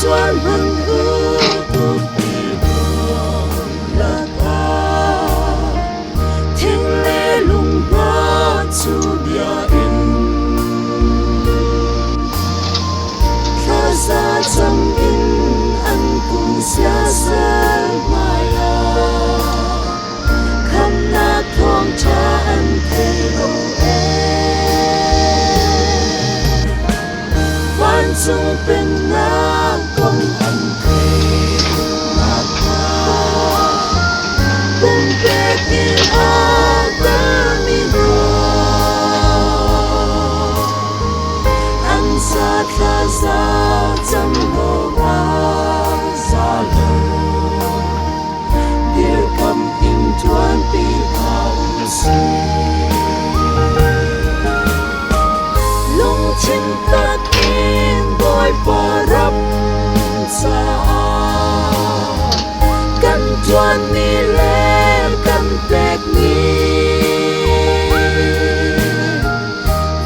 chuan hân hư tu ti buồn là ta thiên lê lùng hoa chu bia in khá ra trong in ăn cùng xa xa maya khăm na thoáng cha ăn thề lâu văn chung bên na công ăn thề mà ta cùng về kia a ta mi ăn sa tha sa chăm lo ra lời địa cầm in chuan pi hào lung trên ta in boy parap sa kan chuan ni le kan pek ni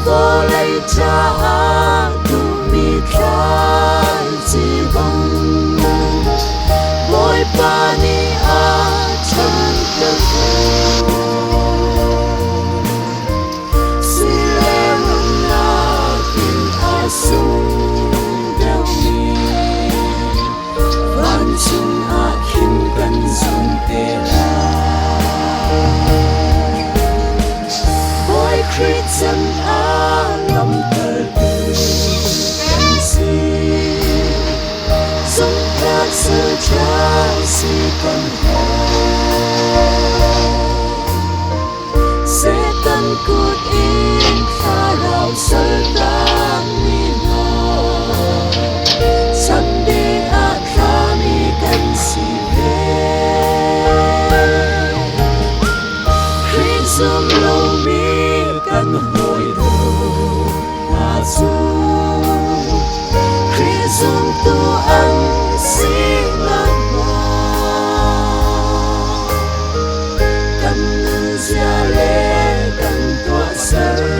vô lấy cha tu mi khai chi bông boy pa ni a chan ta sung đeo mi van chung a kim kan zum te la boy Christian a lam ter tu kan si zum ta se cha si kan ha se tan kut in pha rao sơ tan Sunday at kami kan Chrisum lo mi kan hoi do azu Chrisum tu an silang ma kan zia le kan tua ser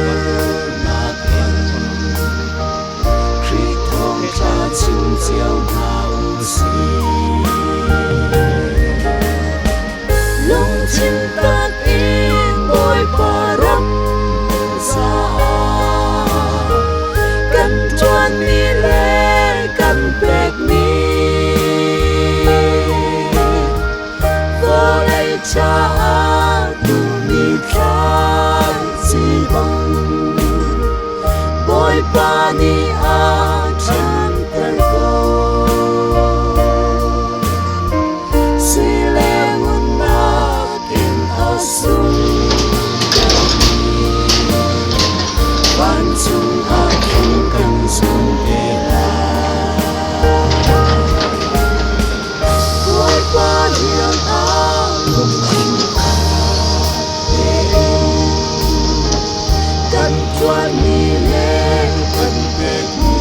chung chiều hào xì lung trên ta in bôi param sa kan chuan ni le kan pek ni vô lấy cha tu mi khai chi bông bôi pa ni a chan văn chung a kim kan zum te la boy pa hian a lung kim a te kan chuan ni le kan pek ni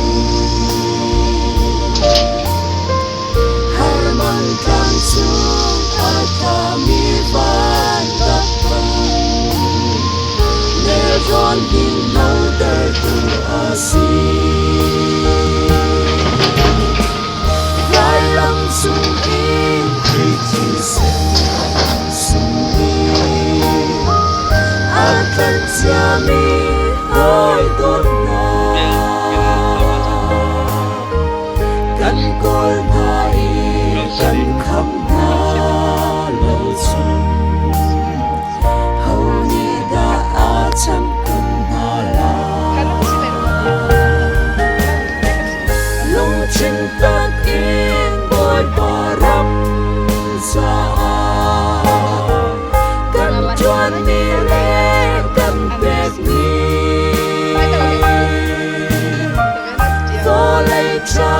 har man kan chung a ta mi van tak von hin nâu tơ tu a si lai lam sung in kriti sen sung ni a kan chia mi hoi tot na kan kol na i kan kham na lo chung hầu ni da a cham trên ta in bôi param sa kan chuan ni le kan pek ni vô lấy cha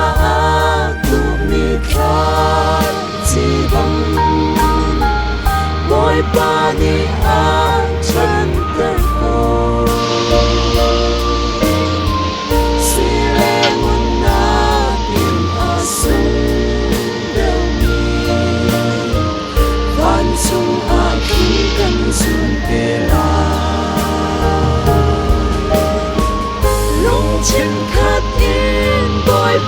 tu mi khai chi bông bôi pa ni a chan ter ho chung a khi kan zum te la lung trên khát in boy